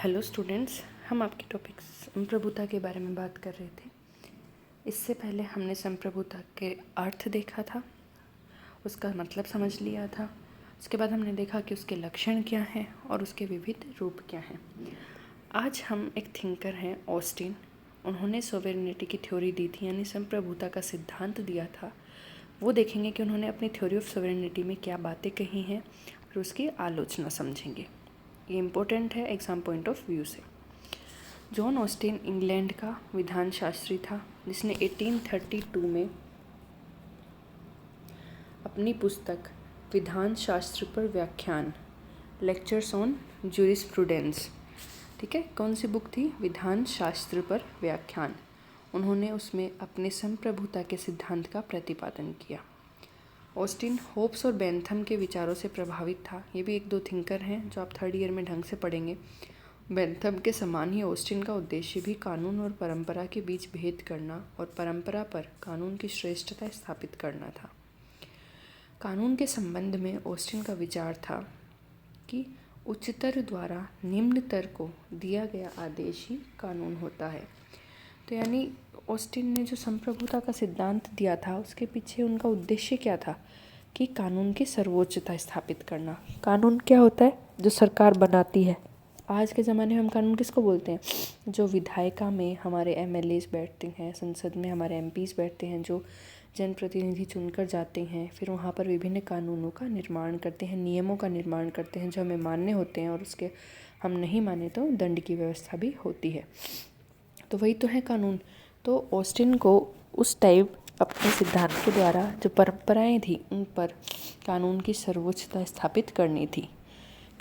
Hello students, हम आपके topic संप्रभुता के बारे में बात कर रहे थे। इससे पहले हमने संप्रभुता के अर्थ देखा था, उसका मतलब समझ लिया था। उसके बाद हमने देखा कि उसके लक्षण क्या हैं और उसके विविध रूप क्या हैं। आज हम एक थिंकर हैं ऑस्टिन, उन्होंने सोवेरेनिटी की थ्योरी दी थी, यानी संप्रभुता का सिद्धांत दिया था। वो देखेंगे कि उन्होंने अपनी थ्योरी ऑफ सोवेरेनिटी में क्या बातें कही हैं और उसकी आलोचना समझेंगे। ये इम्पोर्टेंट है एग्ज़ाम पॉइंट ऑफ व्यू से। जॉन ऑस्टिन इंग्लैंड का विधान शास्त्री था, जिसने 1832 में अपनी पुस्तक विधान शास्त्र पर व्याख्यान लेक्चर्स ऑन ज्यूरिस्प्रूडेंस, ठीक है, कौन सी बुक थी? विधान शास्त्र पर व्याख्यान। उन्होंने उसमें अपने संप्रभुता के सिद्धांत का प्रतिपादन किया। ऑस्टिन होब्स और बेंथम के विचारों से प्रभावित था। ये भी एक दो थिंकर हैं जो आप थर्ड ईयर में ढंग से पढ़ेंगे। बेंथम के समान ही ऑस्टिन का उद्देश्य भी कानून और परंपरा के बीच भेद करना और परंपरा पर कानून की श्रेष्ठता स्थापित करना था। कानून के संबंध में ऑस्टिन का विचार था कि उच्चतर द्वारा निम्नतर को दिया गया आदेश ही कानून होता है। तो यानी ऑस्टिन ने जो संप्रभुता का सिद्धांत दिया था, उसके पीछे उनका उद्देश्य क्या था कि कानून की सर्वोच्चता स्थापित करना। कानून क्या होता है? जो सरकार बनाती है। आज के ज़माने में हम कानून किसको बोलते हैं? जो विधायिका में हमारे एमएलएज बैठते हैं, संसद में हमारे एमपीज बैठते हैं, जो जनप्रतिनिधि चुनकर जाते हैं, फिर वहाँ पर विभिन्न कानूनों का निर्माण करते हैं, नियमों का निर्माण करते हैं जो हमें मान्य होते हैं, और उसके हम नहीं माने तो दंड की व्यवस्था भी होती है। तो वही तो है कानून। तो ऑस्टिन को उस टाइम अपने सिद्धांत के द्वारा जो परंपराएं थी, उन पर कानून की सर्वोच्चता स्थापित करनी थी।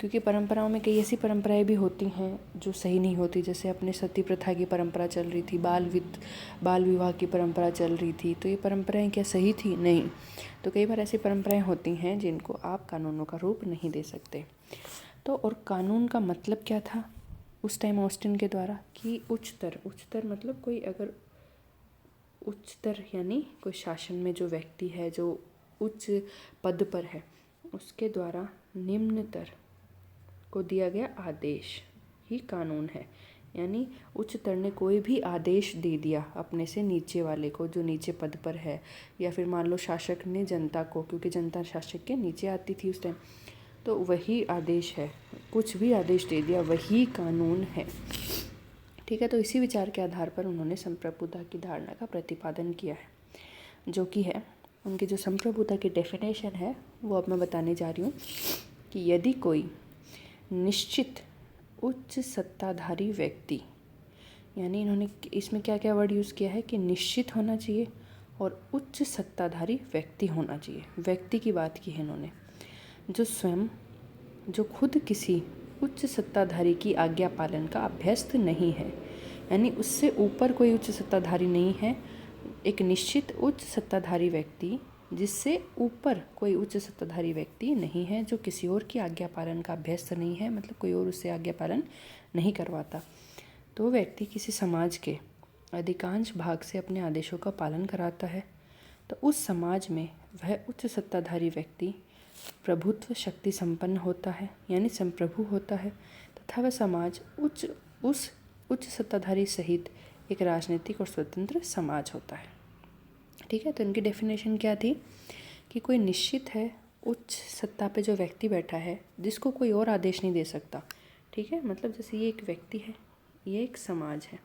क्योंकि परंपराओं में कई ऐसी परंपराएं भी होती हैं जो सही नहीं होती। जैसे अपने सती प्रथा की परंपरा चल रही थी, बाल विवाह की परंपरा चल रही थी। तो ये परंपराएं क्या सही थी? नहीं। तो कई बार ऐसी परंपराएं होती हैं जिनको आप कानूनों का रूप नहीं दे सकते। तो और कानून का मतलब क्या था उस टाइम ऑस्टिन के द्वारा? कि उच्चतर मतलब कोई अगर उच्चतर यानी कोई शासन में जो व्यक्ति है, जो उच्च पद पर है, उसके द्वारा निम्नतर को दिया गया आदेश ही कानून है। यानी उच्चतर ने कोई भी आदेश दे दिया अपने से नीचे वाले को, जो नीचे पद पर है, या फिर मान लो शासक ने जनता को, क्योंकि जनता शासक के नीचे आती थी उस टाइम, तो वही आदेश है। कुछ भी आदेश दे दिया वही कानून है, ठीक है। तो इसी विचार के आधार पर उन्होंने संप्रभुता की धारणा का प्रतिपादन किया है, जो कि है उनकी जो संप्रभुता की डेफिनेशन है वो अब मैं बताने जा रही हूँ। कि यदि कोई निश्चित उच्च सत्ताधारी व्यक्ति, यानी इन्होंने इसमें क्या क्या वर्ड यूज़ किया है कि निश्चित होना चाहिए और उच्च सत्ताधारी व्यक्ति होना चाहिए। व्यक्ति की बात की है इन्होंने, जो खुद किसी उच्च सत्ताधारी की आज्ञा पालन का अभ्यस्त नहीं है, यानी उससे ऊपर कोई उच्च सत्ताधारी नहीं है। एक निश्चित उच्च सत्ताधारी व्यक्ति, जिससे ऊपर कोई उच्च सत्ताधारी व्यक्ति नहीं है, जो किसी और की आज्ञा पालन का अभ्यस्त नहीं है, मतलब कोई और उससे आज्ञा पालन नहीं करवाता। तो व्यक्ति किसी समाज के अधिकांश भाग से अपने आदेशों का पालन कराता है। तो उस समाज में वह उच्च सत्ताधारी व्यक्ति प्रभुत्व शक्ति संपन्न होता है, यानी संप्रभु होता है, तथा वह समाज उस उच्च सत्ताधारी सहित एक राजनीतिक और स्वतंत्र समाज होता है, ठीक है। तो इनकी डेफिनेशन क्या थी कि कोई निश्चित है उच्च सत्ता पे जो व्यक्ति बैठा है, जिसको कोई और आदेश नहीं दे सकता, ठीक है। मतलब जैसे ये एक व्यक्ति है, ये एक समाज है,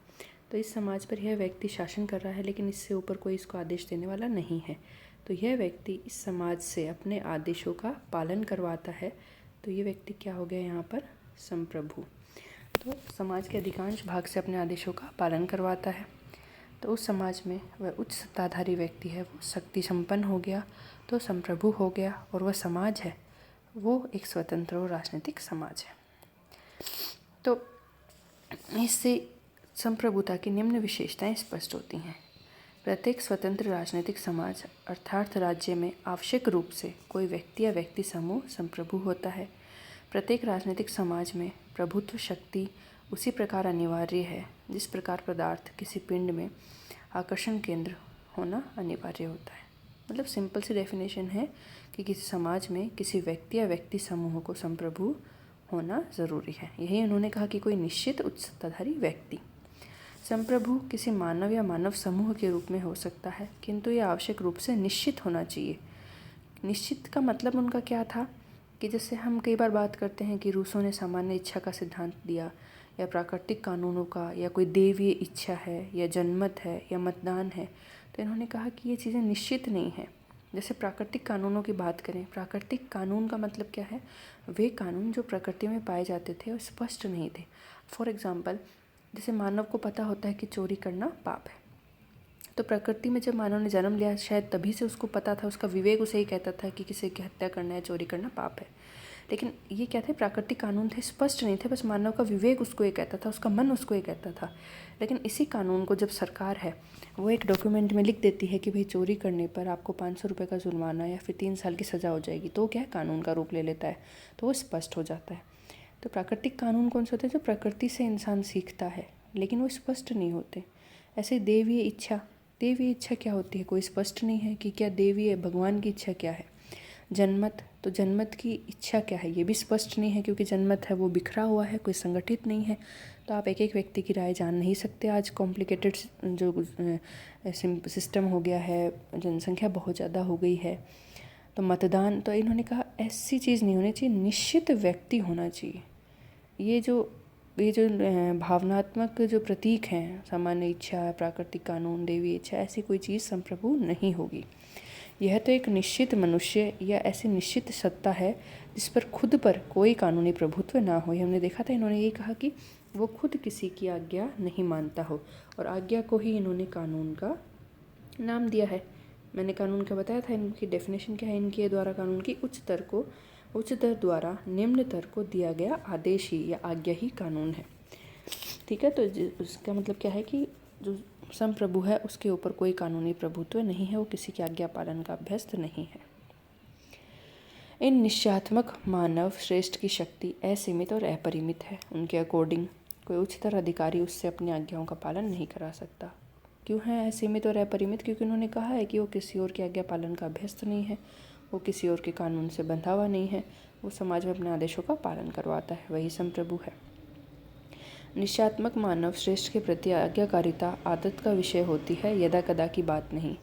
तो इस समाज पर यह व्यक्ति शासन कर रहा है, लेकिन इससे ऊपर कोई इसको आदेश देने वाला नहीं है। तो यह व्यक्ति इस समाज से अपने आदेशों का पालन करवाता है। तो ये व्यक्ति क्या हो गया यहाँ पर? संप्रभु। तो समाज के अधिकांश भाग से अपने आदेशों का पालन करवाता है। तो उस समाज में वह उच्च सत्ताधारी व्यक्ति है, वो शक्ति संपन्न हो गया, तो संप्रभु हो गया, और वह समाज है वो एक स्वतंत्र और राजनीतिक समाज है। तो इससे संप्रभुता की निम्न विशेषताएं स्पष्ट होती हैं। प्रत्येक स्वतंत्र राजनीतिक समाज अर्थात राज्य में आवश्यक रूप से कोई व्यक्ति या व्यक्ति समूह संप्रभु होता है। प्रत्येक राजनीतिक समाज में प्रभुत्व शक्ति उसी प्रकार अनिवार्य है जिस प्रकार पदार्थ किसी पिंड में आकर्षण केंद्र होना अनिवार्य होता है। मतलब सिंपल सी डेफिनेशन है कि किसी समाज में किसी व्यक्ति या व्यक्ति समूह को संप्रभु होना ज़रूरी है। यही उन्होंने कहा कि कोई निश्चित उच्च सत्ताधारी व्यक्ति। संप्रभु किसी मानव या मानव समूह के रूप में हो सकता है, किंतु यह आवश्यक रूप से निश्चित होना चाहिए। निश्चित का मतलब उनका क्या था कि जैसे हम कई बार बात करते हैं कि रूसों ने सामान्य इच्छा का सिद्धांत दिया, या प्राकृतिक कानूनों का, या कोई देवीय इच्छा है, या जनमत है, या मतदान है, तो इन्होंने कहा कि ये चीज़ें निश्चित नहीं हैं। जैसे प्राकृतिक कानूनों की बात करें, प्राकृतिक कानून का मतलब क्या है? वे कानून जो प्रकृति में पाए जाते थे और स्पष्ट नहीं थे। फॉर एग्ज़ाम्पल, जैसे मानव को पता होता है कि चोरी करना पाप है, तो प्रकृति में जब मानव ने जन्म लिया शायद तभी से उसको पता था, उसका विवेक उसे ही कहता था कि किसी की हत्या करना है, चोरी करना पाप है। लेकिन ये क्या थे? प्राकृतिक कानून थे, स्पष्ट नहीं थे, बस मानव का विवेक उसको ये कहता था, उसका मन उसको ये कहता था। लेकिन इसी कानून को जब सरकार है वो एक डॉक्यूमेंट में लिख देती है कि भाई चोरी करने पर आपको 500 रुपये का जुर्माना या फिर 3 साल की सज़ा हो जाएगी, तो क्या है? कानून का रूप ले लेता है, तो वो स्पष्ट हो जाता है। तो प्राकृतिक कानून कौन से होते हैं? जो प्रकृति से इंसान सीखता है, लेकिन वो स्पष्ट नहीं होते। ऐसे देवीय इच्छा, देवीय इच्छा क्या होती है? कोई स्पष्ट नहीं है कि क्या देवीय भगवान की इच्छा क्या है। जनमत, तो जनमत की इच्छा क्या है? ये भी स्पष्ट नहीं है, क्योंकि जनमत है वो बिखरा हुआ है, कोई संगठित नहीं है, तो आप एक एक व्यक्ति की राय जान नहीं सकते। आज कॉम्प्लिकेटेड जो सिस्टम हो गया है, जनसंख्या बहुत ज़्यादा हो गई है। तो मतदान, तो इन्होंने कहा ऐसी चीज़ नहीं होनी चाहिए, निश्चित व्यक्ति होना चाहिए। ये जो भावनात्मक जो प्रतीक हैं, सामान्य इच्छा, प्राकृतिक कानून, देवी इच्छा, ऐसी कोई चीज़ संप्रभु नहीं होगी। यह तो एक निश्चित मनुष्य या ऐसी निश्चित सत्ता है जिस पर खुद पर कोई कानूनी प्रभुत्व ना हो। हमने देखा था, इन्होंने ये कहा कि वो खुद किसी की आज्ञा नहीं मानता हो, और आज्ञा को ही इन्होंने कानून का नाम दिया है। मैंने कानून का बताया था, इनकी डेफिनेशन क्या है इनके द्वारा। कानून की उच्चतर द्वारा निम्नतर को दिया गया आदेश ही या आज्ञा ही कानून है। ठीक है, तो उसका मतलब क्या है कि जो संप्रभु है उसके ऊपर कोई कानूनी प्रभुत्व नहीं है, वो किसी की आज्ञा पालन का अभ्यस्त नहीं है। इन निश्चयात्मक मानव श्रेष्ठ की शक्ति असीमित और अपरिमित है। उनके अकॉर्डिंग कोई उच्चतर अधिकारी उससे अपनी आज्ञाओं का पालन नहीं करा सकता। क्यों है असीमित और अपरिमित? क्योंकि उन्होंने कहा है कि वो किसी और की आज्ञा पालन का अभ्यस्त नहीं है, वो किसी और के कानून से बंधा हुआ नहीं है, वो समाज में अपने आदेशों का पालन करवाता है, वही संप्रभु है। निश्चयात्मक मानव श्रेष्ठ के प्रति आज्ञाकारिता आदत का विषय होती है, यदा कदा की बात नहीं।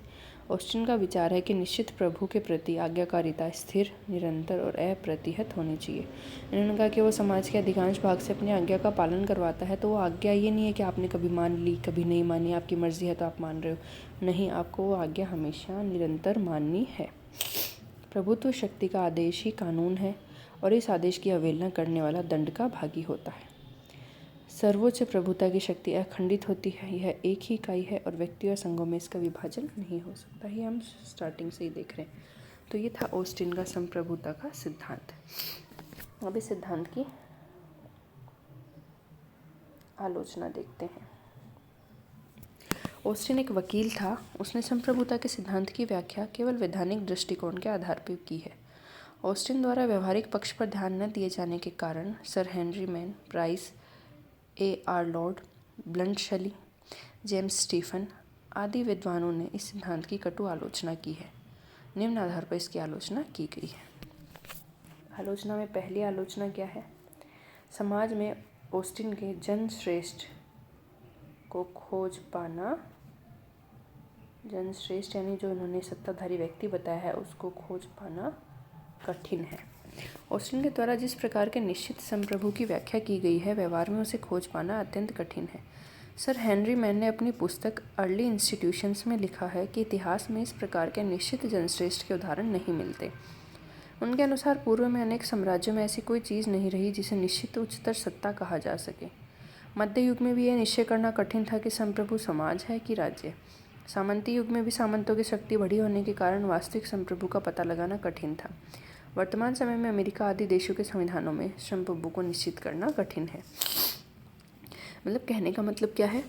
ऑस्टिन का विचार है कि निश्चित प्रभु के प्रति आज्ञाकारिता स्थिर, निरंतर और अप्रतिहत होनी चाहिए। इन्होंने कहा कि वो समाज के अधिकांश भाग से अपनी आज्ञा का पालन करवाता है, तो वो आज्ञा ये नहीं है कि आपने कभी मान ली कभी नहीं मानी, आपकी मर्जी है तो आप मान रहे हो। नहीं, आपको वो आज्ञा हमेशा निरंतर माननी है। प्रभुत्व शक्ति का आदेश ही कानून है, और इस आदेश की अवहेलना करने वाला दंड का भागी होता है। सर्वोच्च प्रभुता की शक्ति अखंडित होती है, यह एक ही इकाई है और व्यक्ति और संघों में इसका विभाजन नहीं हो सकता। ये हम स्टार्टिंग से ही देख रहे हैं। तो ये था ऑस्टिन का संप्रभुता का सिद्धांत। अब इस सिद्धांत की आलोचना देखते हैं। ऑस्टिन एक वकील था। उसने संप्रभुता के सिद्धांत की व्याख्या केवल वैधानिक दृष्टिकोण के आधार पर की है। ऑस्टिन द्वारा व्यवहारिक पक्ष पर ध्यान न दिए जाने के कारण Sir Henry Maine, Price, A.R. Lord, Bluntschli, James Stephen आदि विद्वानों ने इस सिद्धांत की कटु आलोचना की है। निम्न आधार पर इसकी आलोचना की गई है। आलोचना में पहली आलोचना क्या है? समाज में ऑस्टिन के जनश्रेष्ठ को खोज पाना, जनश्रेष्ठ यानी जो इन्होंने सत्ताधारी व्यक्ति बताया है उसको खोज पाना कठिन है। ऑस्टिन के द्वारा जिस प्रकार के निश्चित संप्रभु की व्याख्या की गई है, व्यवहार में उसे खोज पाना अत्यंत कठिन है। सर हेनरी मैन ने अपनी पुस्तक अर्ली इंस्टीट्यूशंस में लिखा है कि इतिहास में इस प्रकार के निश्चित जनश्रेष्ठ के उदाहरण नहीं मिलते। उनके अनुसार पूर्व में अनेक साम्राज्यों में ऐसी कोई चीज़ नहीं रही जिसे निश्चित उच्चतर सत्ता कहा जा सके। मध्य युग में भी यह निश्चय करना कठिन था कि संप्रभु समाज है कि राज्य। सामंती युग में भी सामंतों की शक्ति बढ़ी होने के कारण वास्तविक संप्रभु का पता लगाना कठिन था। वर्तमान समय में अमेरिका आदि देशों के संविधानों में संप्रभु को निश्चित करना कठिन है। मतलब कहने का मतलब क्या है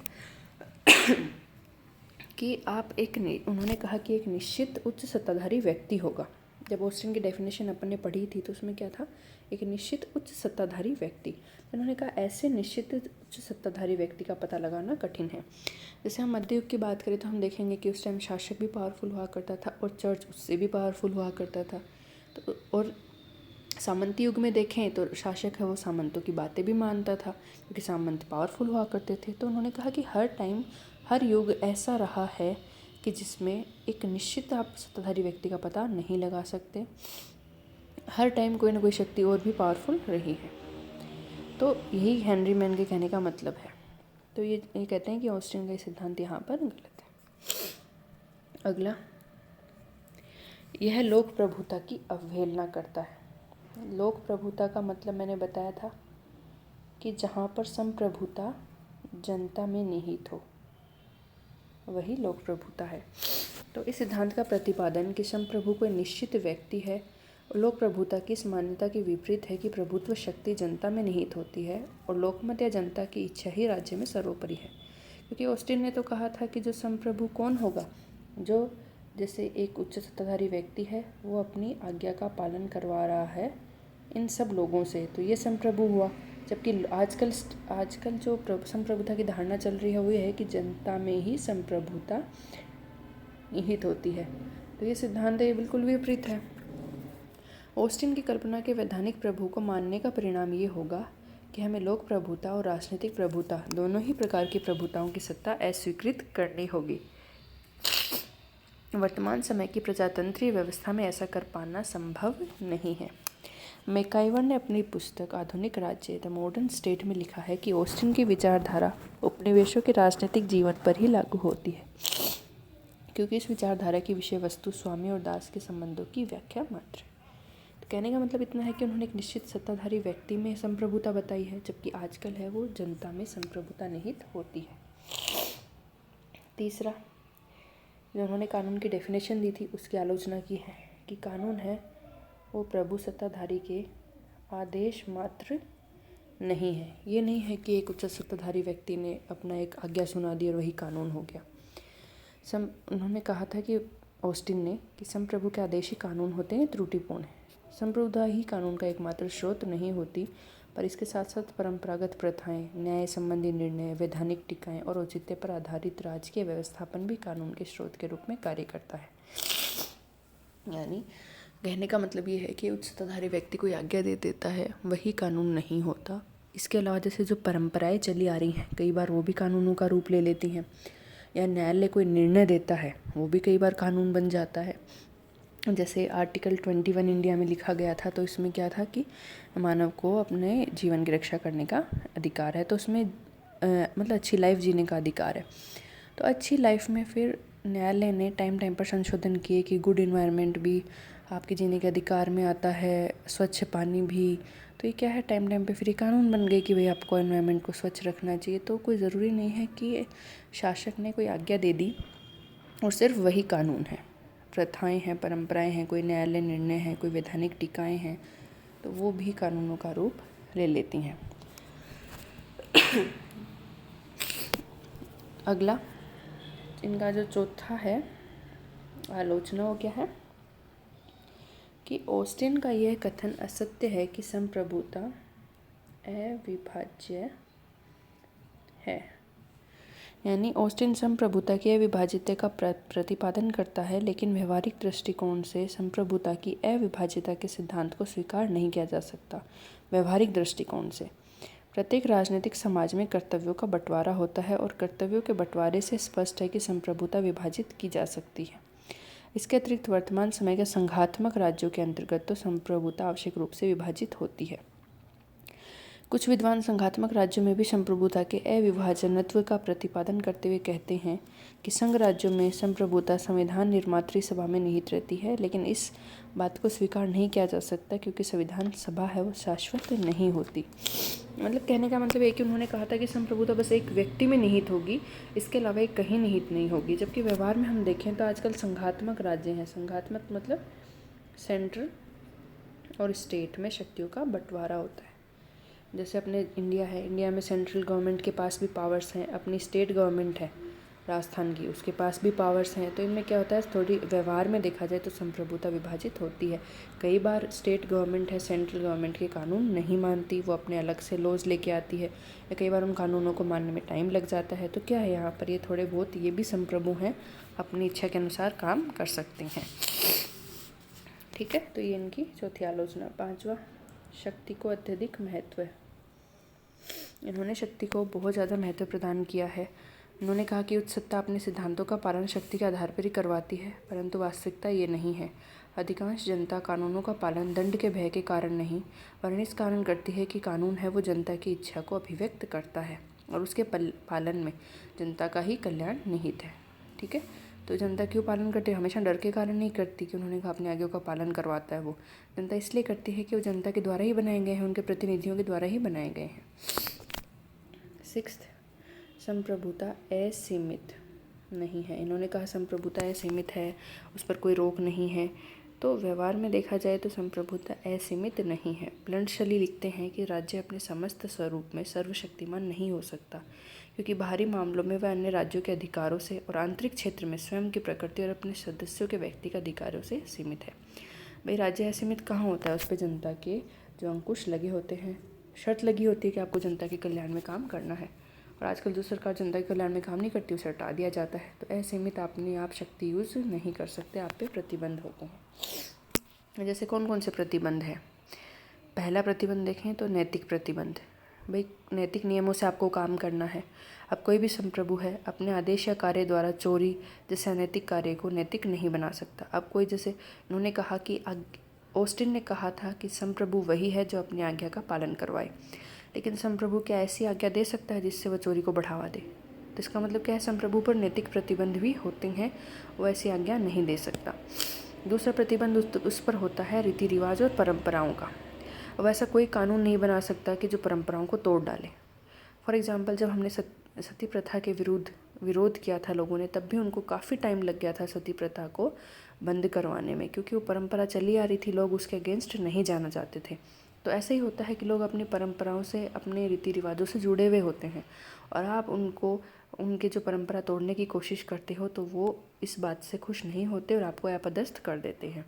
कि आप उन्होंने कहा कि एक निश्चित उच्च सत्ताधारी व्यक्ति होगा। जब ऑस्टिन की डेफिनेशन अपन ने पढ़ी थी तो उसमें क्या था? एक निश्चित उच्च सत्ताधारी व्यक्ति। उन्होंने कहा ऐसे निश्चित उच्च सत्ताधारी व्यक्ति का पता लगाना कठिन है। जैसे हम मध्य युग की बात करें तो हम देखेंगे कि उस टाइम शासक भी पावरफुल हुआ करता था और चर्च उससे भी पावरफुल हुआ करता था। तो और सामंती युग में देखें तो शासक है वो सामंतों की बातें भी मानता था, क्योंकि सामंत पावरफुल हुआ करते थे। तो उन्होंने कहा कि हर टाइम, हर युग ऐसा रहा है कि जिसमें एक निश्चित आप सत्ताधारी व्यक्ति का पता नहीं लगा सकते। हर टाइम कोई ना कोई शक्ति और भी पावरफुल रही है। तो यही हेनरी मैन के कहने का मतलब है। तो ये कहते हैं कि ऑस्टिन का ये सिद्धांत यहाँ पर गलत है। अगला, यह लोक प्रभुता की अवहेलना करता है। लोक प्रभुता का मतलब मैंने बताया था कि जहाँ पर संप्रभुता जनता में निहित हो, वही लोक प्रभुता है। तो इस सिद्धांत का प्रतिपादन कि संप्रभु कोई निश्चित व्यक्ति है, लोक प्रभुता की इस मान्यता के विपरीत है कि प्रभुत्व शक्ति जनता में निहित होती है और लोकमत या जनता की इच्छा ही राज्य में सर्वोपरि है। क्योंकि ऑस्टिन ने तो कहा था कि जो संप्रभु कौन होगा, जो जैसे एक उच्च सत्ताधारी व्यक्ति है, वो अपनी आज्ञा का पालन करवा रहा है इन सब लोगों से, तो ये संप्रभु हुआ। जबकि आजकल जो संप्रभुता की धारणा चल रही है वो ये है कि जनता में ही संप्रभुता निहित होती है। तो ये सिद्धांत ये बिल्कुल विपरीत है। ऑस्टिन की कल्पना के वैधानिक प्रभु को मानने का परिणाम ये होगा कि हमें लोक प्रभुता और राजनीतिक प्रभुता, दोनों ही प्रकार की प्रभुताओं की सत्ता अस्वीकृत करनी होगी। वर्तमान समय की प्रजातंत्रीय व्यवस्था में ऐसा कर पाना संभव नहीं है। मैकाइवर ने अपनी पुस्तक आधुनिक राज्य द मॉडर्न स्टेट में लिखा है कि ऑस्टिन की विचारधारा उपनिवेशों के राजनीतिक जीवन पर ही लागू होती है, क्योंकि इस विचारधारा की विषय वस्तु स्वामी और दास के संबंधों की व्याख्या मात्र है। तो कहने का मतलब इतना है कि उन्होंने एक निश्चित सत्ताधारी व्यक्ति में संप्रभुता बताई है, जबकि आजकल है वो जनता में संप्रभुता निहित होती है। तीसरा, जो उन्होंने कानून की डेफिनेशन दी थी उसकी आलोचना की है कि कानून है वो प्रभु सत्ताधारी के आदेश मात्र नहीं है। ये नहीं है कि एक उच्च सत्ताधारी व्यक्ति ने अपना एक आज्ञा सुना दी और वही कानून हो गया। उन्होंने कहा था कि ऑस्टिन ने कि संप्रभु के आदेश ही कानून होते हैं, त्रुटिपूर्ण है। संप्रभुता ही कानून का एकमात्र स्रोत नहीं होती, पर इसके साथ साथ परंपरागत प्रथाएं, न्याय संबंधी निर्णय, वैधानिक टीकाएं और औचित्य पर आधारित राजकीय व्यवस्थापन भी कानून के स्रोत के रूप में कार्य करता है। यानी कहने का मतलब ये है कि उच्च सत्ताधारी व्यक्ति कोई आज्ञा दे देता है वही कानून नहीं होता। इसके अलावा जैसे जो परंपराएं चली आ रही हैं, कई बार वो भी कानूनों का रूप ले लेती हैं, या न्यायालय कोई निर्णय देता है वो भी कई बार कानून बन जाता है। जैसे आर्टिकल 21 इंडिया में लिखा गया था, तो इसमें क्या था कि मानव को अपने जीवन की रक्षा करने का अधिकार है, तो उसमें मतलब अच्छी लाइफ जीने का अधिकार है। तो अच्छी लाइफ में फिर न्यायालय ने टाइम टाइम पर संशोधन किए कि गुड इन्वायरमेंट भी आपके जीने के अधिकार में आता है, स्वच्छ पानी भी। तो ये क्या है, टाइम टाइम पे फिर ये कानून बन गए कि भाई आपको एनवायरनमेंट को स्वच्छ रखना चाहिए। तो कोई ज़रूरी नहीं है कि शासक ने कोई आज्ञा दे दी और सिर्फ वही कानून है। प्रथाएं हैं, परंपराएं हैं, कोई न्यायालय निर्णय है, कोई वैधानिक टीकाएं हैं, तो वो भी कानूनों का रूप ले लेती हैं। अगला, इनका जो चौथा है आलोचना, वो क्या है कि ऑस्टिन का यह कथन असत्य है कि संप्रभुता अविभाज्य है। यानी ऑस्टिन संप्रभुता की अविभाज्यता का प्रतिपादन करता है, लेकिन व्यवहारिक दृष्टिकोण से संप्रभुता की अविभाज्यता के सिद्धांत को स्वीकार नहीं किया जा सकता। व्यवहारिक दृष्टिकोण से प्रत्येक राजनीतिक समाज में कर्तव्यों का बंटवारा होता है और कर्तव्यों के बंटवारे से स्पष्ट है कि संप्रभुता विभाजित की जा सकती है। इसके अतिरिक्त वर्तमान समय के संघात्मक राज्यों के अंतर्गत तो संप्रभुता आवश्यक रूप से विभाजित होती है। कुछ विद्वान संघात्मक राज्यों में भी संप्रभुता के अविभाजनत्व का प्रतिपादन करते हुए कहते हैं कि संघ राज्यों में संप्रभुता संविधान निर्मात्री सभा में निहित रहती है, लेकिन इस बात को स्वीकार नहीं किया जा सकता क्योंकि संविधान सभा है वो शाश्वत नहीं होती। मतलब कहने का मतलब है कि उन्होंने कहा था कि संप्रभुता बस एक व्यक्ति में निहित होगी, इसके अलावा एक कहीं निहित नहीं होगी। जबकि व्यवहार में हम देखें तो आजकल संघात्मक राज्य हैं। संघात्मक मतलब सेंट्रल और स्टेट में शक्तियों का बंटवारा होता है। जैसे अपने इंडिया है, इंडिया में सेंट्रल गवर्नमेंट के पास भी पावर्स हैं, अपनी स्टेट गवर्नमेंट है राजस्थान की, उसके पास भी पावर्स हैं। तो इनमें क्या होता है, थोड़ी व्यवहार में देखा जाए तो संप्रभुता विभाजित होती है। कई बार स्टेट गवर्नमेंट है, सेंट्रल गवर्नमेंट के कानून नहीं मानती, वो अपने अलग से लॉज लेके आती है, या कई बार उन कानूनों को मानने में टाइम लग जाता है। तो क्या है यहाँ पर, ये थोड़े बहुत ये भी संप्रभु हैं, अपनी इच्छा के अनुसार काम कर सकते हैं। ठीक है, तो ये इनकी चौथी आलोचना। पांचवा, शक्ति को अत्यधिक महत्व है। इन्होंने शक्ति को बहुत ज़्यादा महत्व प्रदान किया है। उन्होंने कहा कि उच्च सत्ता अपने सिद्धांतों का पालन शक्ति के आधार पर ही करवाती है, परंतु वास्तविकता ये नहीं है। अधिकांश जनता कानूनों का पालन दंड के भय के कारण नहीं, वरन इस कारण करती है कि कानून है वो जनता की इच्छा को अभिव्यक्त करता है और उसके पालन में जनता का ही कल्याण निहित है। ठीक है, तो जनता क्यों पालन करती है? हमेशा डर के कारण नहीं करती कि उन्होंने कहा अपने आज्ञा का पालन करवाता है। वो जनता इसलिए करती है कि वो जनता के द्वारा ही बनाए गए हैं, उनके प्रतिनिधियों के द्वारा ही बनाए गए हैं। सिक्स्थ, संप्रभुता असीमित नहीं है। इन्होंने कहा संप्रभुता असीमित है, उस पर कोई रोक नहीं है। तो व्यवहार में देखा जाए तो संप्रभुता असीमित नहीं है। ब्लंट शली लिखते हैं कि राज्य अपने समस्त स्वरूप में सर्वशक्तिमान नहीं हो सकता, क्योंकि बाहरी मामलों में वह अन्य राज्यों के अधिकारों से और आंतरिक क्षेत्र में स्वयं की प्रकृति और अपने सदस्यों के व्यक्तिगत अधिकारों से सीमित है। भाई राज्य असीमित कहाँ होता है? उस पर जनता के जो अंकुश लगे होते हैं, शर्त लगी होती है कि आपको जनता के कल्याण में काम करना है। और आजकल जो सरकार जनता के कल्याण में काम नहीं करती, उसे हटा दिया जाता है। तो असीमित अपने आप शक्ति यूज़ नहीं कर सकते, आप पे प्रतिबंध होते हैं। जैसे कौन कौन से प्रतिबंध हैं? पहला प्रतिबंध देखें तो नैतिक प्रतिबंध। भाई नैतिक नियमों से आपको काम करना है। अब कोई भी संप्रभु है अपने आदेश या कार्य द्वारा चोरी जैसे अनैतिक कार्य को नैतिक नहीं बना सकता। अब कोई, जैसे उन्होंने कहा कि ऑस्टिन ने कहा था कि संप्रभु वही है जो अपनी आज्ञा का पालन करवाए, लेकिन संप्रभु क्या ऐसी आज्ञा दे सकता है जिससे वह चोरी को बढ़ावा दे? तो इसका मतलब क्या है? संप्रभु पर नैतिक प्रतिबंध भी होते हैं, वो ऐसी आज्ञा नहीं दे सकता। दूसरा प्रतिबंध उस पर होता है रीति रिवाज और परंपराओं का। अब ऐसा कोई कानून नहीं बना सकता कि जो परंपराओं को तोड़ डाले। फॉर एग्जाम्पल, जब हमने सती प्रथा के विरोध किया था लोगों ने, तब भी उनको काफ़ी टाइम लग गया था सती प्रथा को बंद करवाने में, क्योंकि वो परंपरा चली आ रही थी, लोग उसके अगेंस्ट नहीं जाना चाहते थे। तो ऐसे ही होता है कि लोग अपनी परंपराओं से, अपने रीति रिवाजों से जुड़े हुए होते हैं, और आप उनके जो परंपरा तोड़ने की कोशिश करते हो तो वो इस बात से खुश नहीं होते और आपको अपदस्थ कर देते हैं।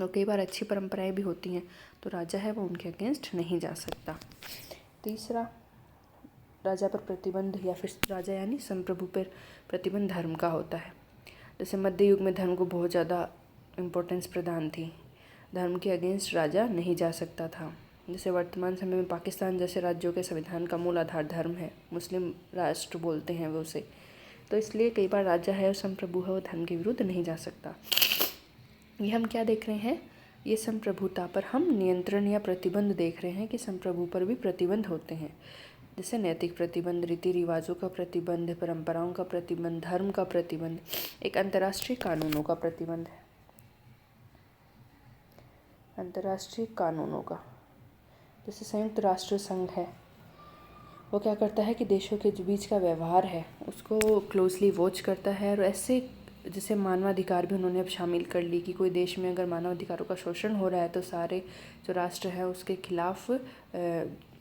और कई बार अच्छी परंपराएं भी होती हैं, तो राजा है वो उनके अगेंस्ट नहीं जा सकता। तीसरा, राजा पर प्रतिबंध या फिर राजा यानी संप्रभु पर प्रतिबंध धर्म का होता है। जैसे मध्य युग में धर्म को बहुत ज़्यादा इम्पोर्टेंस प्रदान थी, धर्म के अगेंस्ट राजा नहीं जा सकता था। जैसे वर्तमान समय में पाकिस्तान जैसे राज्यों के संविधान का मूल आधार धर्म है, मुस्लिम राष्ट्र बोलते हैं वो उसे। तो इसलिए कई बार राजा है और संप्रभु है वो धर्म के विरुद्ध नहीं जा सकता। ये हम क्या देख रहे हैं? ये संप्रभुता पर हम नियंत्रण या प्रतिबंध देख रहे हैं कि संप्रभु पर भी प्रतिबंध होते हैं, जैसे नैतिक प्रतिबंध, रीति रिवाजों का प्रतिबंध, परंपराओं का प्रतिबंध, धर्म का प्रतिबंध, एक अंतर्राष्ट्रीय कानूनों का प्रतिबंध है। अंतर्राष्ट्रीय कानूनों का, जैसे संयुक्त राष्ट्र संघ है, वो क्या करता है कि देशों के बीच का व्यवहार है उसको क्लोजली वॉच करता है। और ऐसे जैसे मानवाधिकार भी उन्होंने अब शामिल कर ली कि कोई देश में अगर मानवाधिकारों का शोषण हो रहा है तो सारे जो राष्ट्र है उसके खिलाफ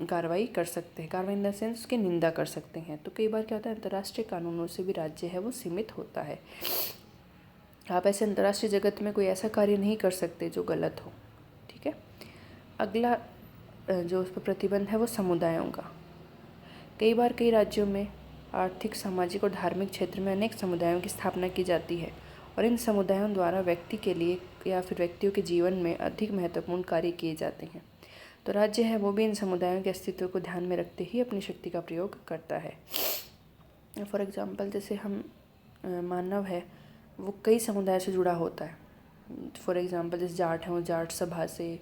कार्रवाई कर सकते हैं। कार्रवाई इन द सेंस उसकी निंदा कर सकते हैं। तो कई बार क्या होता है, अंतर्राष्ट्रीय कानूनों से भी राज्य है वो सीमित होता है। आप ऐसे अंतर्राष्ट्रीय जगत में कोई ऐसा कार्य नहीं कर सकते जो गलत हो। ठीक है, अगला जो उस पर प्रतिबंध है वो समुदायों का। कई बार कई राज्यों में आर्थिक, सामाजिक और धार्मिक क्षेत्र में अनेक समुदायों की स्थापना की जाती है और इन समुदायों द्वारा व्यक्ति के लिए या फिर व्यक्तियों के जीवन में अधिक महत्वपूर्ण कार्य किए जाते हैं। तो राज्य है वो भी इन समुदायों के अस्तित्व को ध्यान में रखते ही अपनी शक्ति का प्रयोग करता है। फॉर एग्जाम्पल, जैसे हम मानव है वो कई समुदाय से जुड़ा होता है। फॉर एग्जाम्पल, जैसे जाट हैं वो जाट सभा से,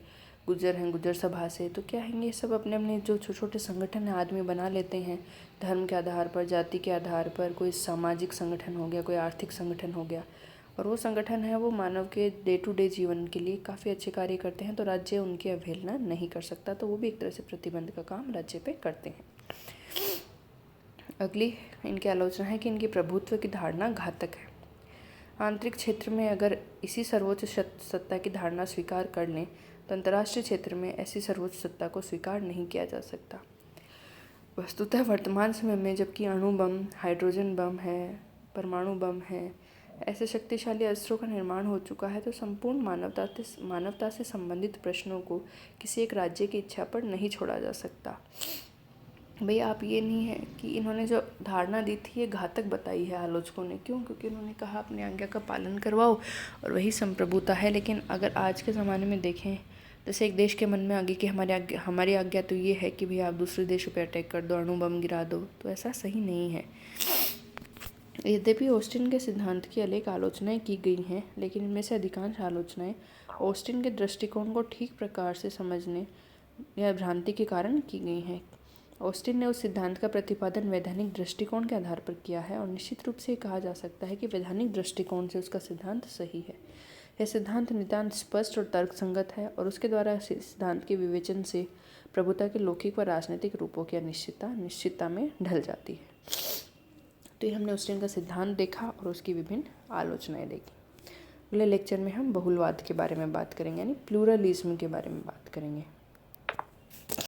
गुज्जर हैं गुज्जर सभा से। तो क्या है, ये सब अपने अपने जो छोटे छोटे संगठन है आदमी बना लेते हैं, धर्म के आधार पर, जाति के आधार पर। कोई सामाजिक संगठन हो गया, कोई आर्थिक संगठन हो गया, और वो संगठन है वो मानव के डे टू डे जीवन के लिए काफ़ी अच्छे कार्य करते हैं। तो राज्य उनकी अवहेलना नहीं कर सकता, तो वो भी एक तरह से प्रतिबंध का काम राज्य पे करते हैं। अगली इनकी आलोचना है कि इनकी प्रभुत्व की धारणा घातक है। आंतरिक क्षेत्र में अगर इसी सर्वोच्च सत्ता की धारणा स्वीकार कर लें तो अंतर्राष्ट्रीय क्षेत्र में ऐसी सर्वोच्च सत्ता को स्वीकार नहीं किया जा सकता। वस्तुतः वर्तमान समय में जबकि अणु बम, हाइड्रोजन बम है, परमाणु बम है, ऐसे शक्तिशाली अस्त्रों का निर्माण हो चुका है, तो संपूर्ण मानवता से संबंधित प्रश्नों को किसी एक राज्य की इच्छा पर नहीं छोड़ा जा सकता। भाई आप ये नहीं है कि इन्होंने जो धारणा दी थी ये घातक बताई है आलोचकों ने। क्यों? क्योंकि उन्होंने कहा अपनी आज्ञा का पालन करवाओ और वही संप्रभुता है। लेकिन अगर आज के ज़माने में देखें, जैसे एक देश के मन में आ गई कि हमारी आज्ञा तो ये है कि भाई आप दूसरे देशों पे अटैक कर दो, अणु बम गिरा दो, तो ऐसा सही नहीं है। यद्यपि ऑस्टिन के सिद्धांत की अनेक आलोचनाएं की गई हैं, लेकिन इनमें से अधिकांश आलोचनाएं ऑस्टिन के दृष्टिकोण को ठीक प्रकार से समझने या भ्रांति के कारण की गई हैं। ऑस्टिन ने उस सिद्धांत का प्रतिपादन वैधानिक दृष्टिकोण के आधार पर किया है और निश्चित रूप से कहा जा सकता है कि वैधानिक दृष्टिकोण से उसका सिद्धांत सही है। यह सिद्धांत नितांत स्पष्ट और तर्कसंगत है और उसके द्वारा सिद्धांत के विवेचन से प्रभुता के लौकिक व राजनीतिक रूपों की अनिश्चितता में ढल जाती है। तो ये हमने ऑस्टिन का सिद्धांत देखा और उसकी विभिन्न आलोचनाएं देखी। अगले लेक्चर में हम बहुलवाद के बारे में बात करेंगे, यानी प्लूरलिज्म के बारे में बात करेंगे।